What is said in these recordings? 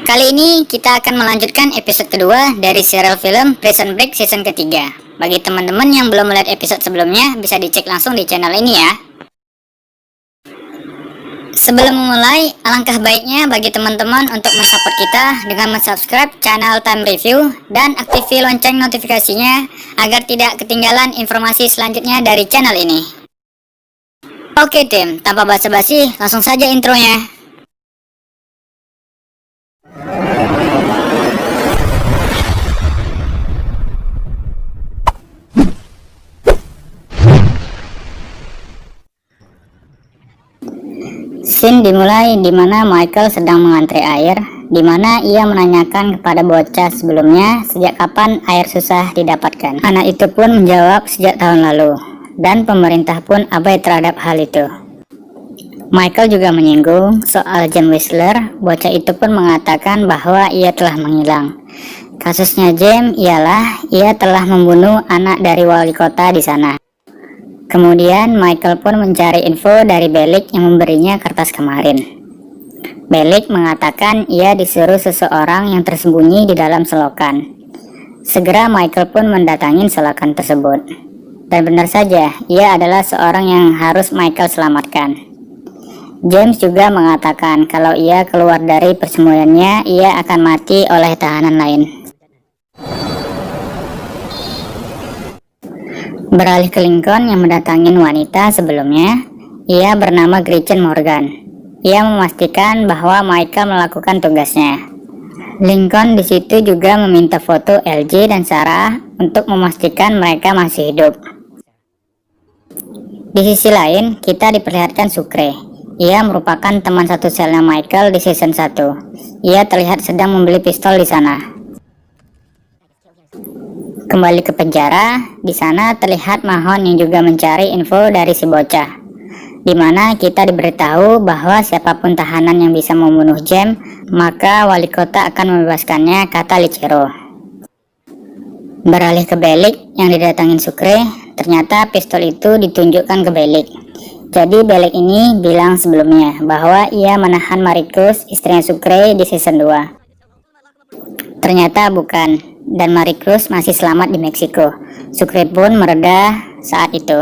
Kali ini kita akan melanjutkan episode kedua dari serial film Prison Break season ketiga. Bagi teman-teman yang belum melihat episode sebelumnya, bisa dicek langsung di channel ini ya. Sebelum memulai, alangkah baiknya bagi teman-teman untuk mensupport kita dengan mensubscribe channel Time Review dan aktifkan lonceng notifikasinya agar tidak ketinggalan informasi selanjutnya dari channel ini. Oke tim, tanpa basa-basi, langsung saja intronya. Scene dimulai di mana Michael sedang mengantre air, di mana ia menanyakan kepada bocah sebelumnya sejak kapan air susah didapatkan. Anak itu pun menjawab sejak tahun lalu, dan pemerintah pun abai terhadap hal itu. Michael juga menyinggung soal James Whistler. Bocah itu pun mengatakan bahwa ia telah menghilang. Kasusnya James ialah ia telah membunuh anak dari wali kota di sana. Kemudian Michael pun mencari info dari Bellick yang memberinya kertas kemarin. Bellick mengatakan ia disuruh seseorang yang tersembunyi di dalam selokan. Segera Michael pun mendatangi selokan tersebut. Dan benar saja, ia adalah seorang yang harus Michael selamatkan. James juga mengatakan kalau ia keluar dari persembunyiannya, ia akan mati oleh tahanan lain. Beralih ke Lincoln yang mendatangi wanita sebelumnya, ia bernama Gretchen Morgan. Ia memastikan bahwa Michael melakukan tugasnya. Lincoln di situ juga meminta foto LJ dan Sarah untuk memastikan mereka masih hidup. Di sisi lain, kita diperlihatkan Sucre. Ia merupakan teman satu selnya Michael di season 1. Ia terlihat sedang membeli pistol di sana. Kembali ke penjara, di sana terlihat Mahon yang juga mencari info dari si bocah, di mana kita diberitahu bahwa siapapun tahanan yang bisa membunuh James, maka wali kota akan membebaskannya, kata Licero. Beralih ke Bellick yang didatangin Sucre, ternyata pistol itu ditunjukkan ke Bellick. Jadi Bellick ini bilang sebelumnya bahwa ia menahan Maricruz, istrinya Sucre, di season 2. Ternyata bukan. Dan Maricruz masih selamat di Meksiko. Sucre pun mereda saat itu.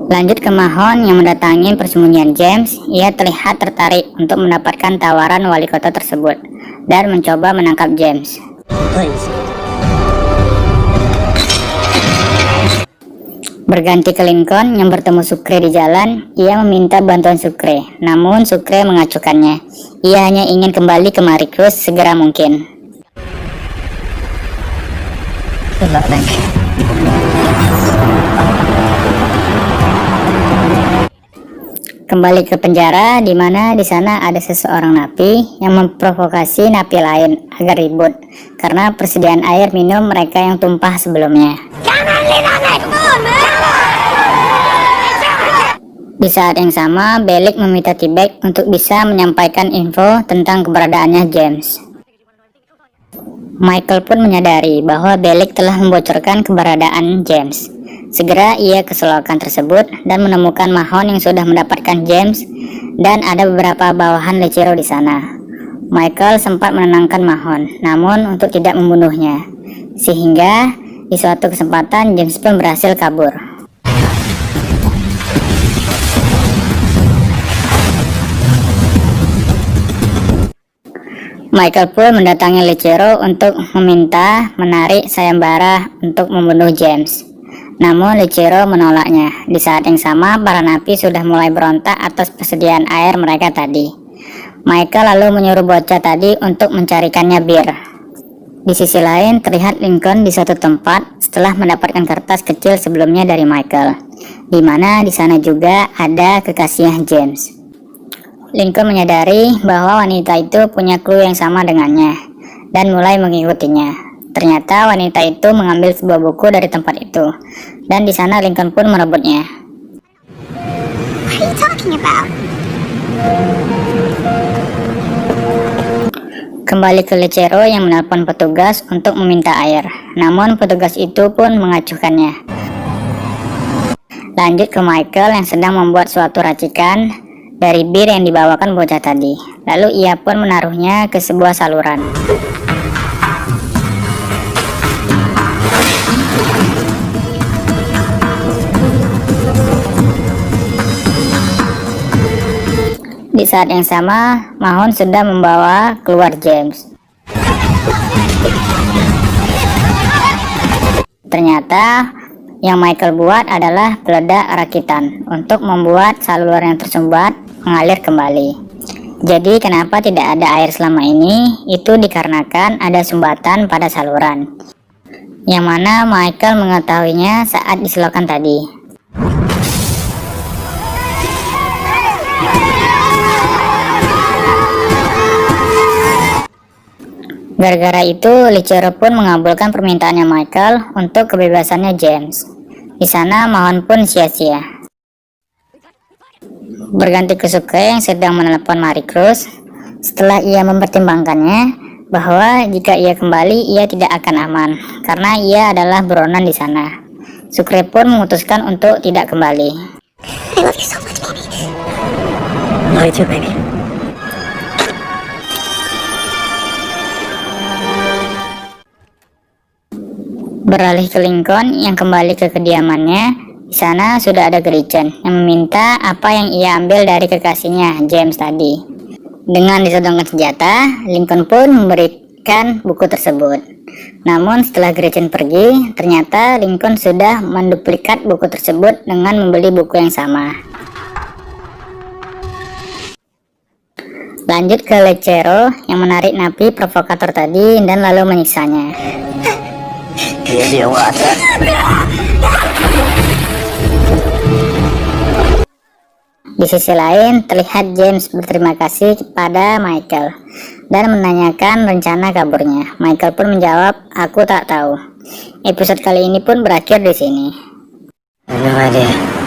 Lanjut ke Mahon yang mendatangi persembunyian James. Ia terlihat tertarik untuk mendapatkan tawaran wali kota tersebut dan mencoba menangkap James. Berganti ke Lincoln yang bertemu Sucre di jalan. Ia meminta bantuan Sucre, namun Sucre mengacuhkannya. Ia hanya ingin kembali ke Maricruz segera mungkin. Kembali ke penjara, di mana di sana ada seseorang napi yang memprovokasi napi lain agar ribut karena persediaan air minum mereka yang tumpah sebelumnya. Di saat yang sama, Bellick meminta T-Bag untuk bisa menyampaikan info tentang keberadaannya James. Michael pun menyadari bahwa Bellick telah membocorkan keberadaan James. Segera ia ke selokan tersebut dan menemukan Mahon yang sudah mendapatkan James, dan ada beberapa bawahan Licero di sana. Michael sempat menenangkan Mahon, namun untuk tidak membunuhnya. Sehingga di suatu kesempatan James pun berhasil kabur. Michael pun mendatangi Licero untuk meminta menarik sayembara untuk membunuh James. Namun Licero menolaknya. Di saat yang sama, para napi sudah mulai berontak atas persediaan air mereka tadi. Michael lalu menyuruh bocah tadi untuk mencarikannya bir. Di sisi lain, terlihat Lincoln di suatu tempat setelah mendapatkan kertas kecil sebelumnya dari Michael, di mana di sana juga ada kekasihnya James. Lincoln menyadari bahwa wanita itu punya clue yang sama dengannya dan mulai mengikutinya. Ternyata wanita itu mengambil sebuah buku dari tempat itu, dan di sana Lincoln pun merebutnya. What are you talking about? Kembali ke Licero yang menelpon petugas untuk meminta air, namun petugas itu pun mengacuhkannya. Lanjut ke Michael yang sedang membuat suatu racikan dari bir yang dibawakan bocah tadi. Lalu ia pun menaruhnya ke sebuah saluran. Di saat yang sama, Mahon sudah membawa keluar James. Ternyata yang Michael buat adalah peledak rakitan untuk membuat saluran yang tersumbat mengalir kembali. Jadi kenapa tidak ada air selama ini? Itu dikarenakan ada sumbatan pada saluran, yang mana Michael mengetahuinya saat diselokan tadi. Gara-gara itu, Lee Chero pun mengabulkan permintaannya Michael untuk kebebasannya James. Di sana, Mahon pun sia-sia. Berganti ke Suke yang sedang menelepon Marie Cruz. Setelah ia mempertimbangkannya bahwa jika ia kembali, ia tidak akan aman karena ia adalah buronan di sana. Sucre pun memutuskan untuk tidak kembali. I love you so much, baby. Love you too, baby. Beralih ke Lincoln yang kembali ke kediamannya. Di sana sudah ada Gretchen yang meminta apa yang ia ambil dari kekasihnya James tadi. Dengan disodongkan senjata, Lincoln pun memberikan buku tersebut. Namun setelah Gretchen pergi, ternyata Lincoln sudah menduplikat buku tersebut dengan membeli buku yang sama. Lanjut ke Lee Chero yang menarik napi provokator tadi dan lalu menyiksanya. Di sisi lain, terlihat James berterima kasih kepada Michael dan menanyakan rencana kaburnya. Michael pun menjawab, "Aku tak tahu." Episode kali ini pun berakhir di sini. No idea.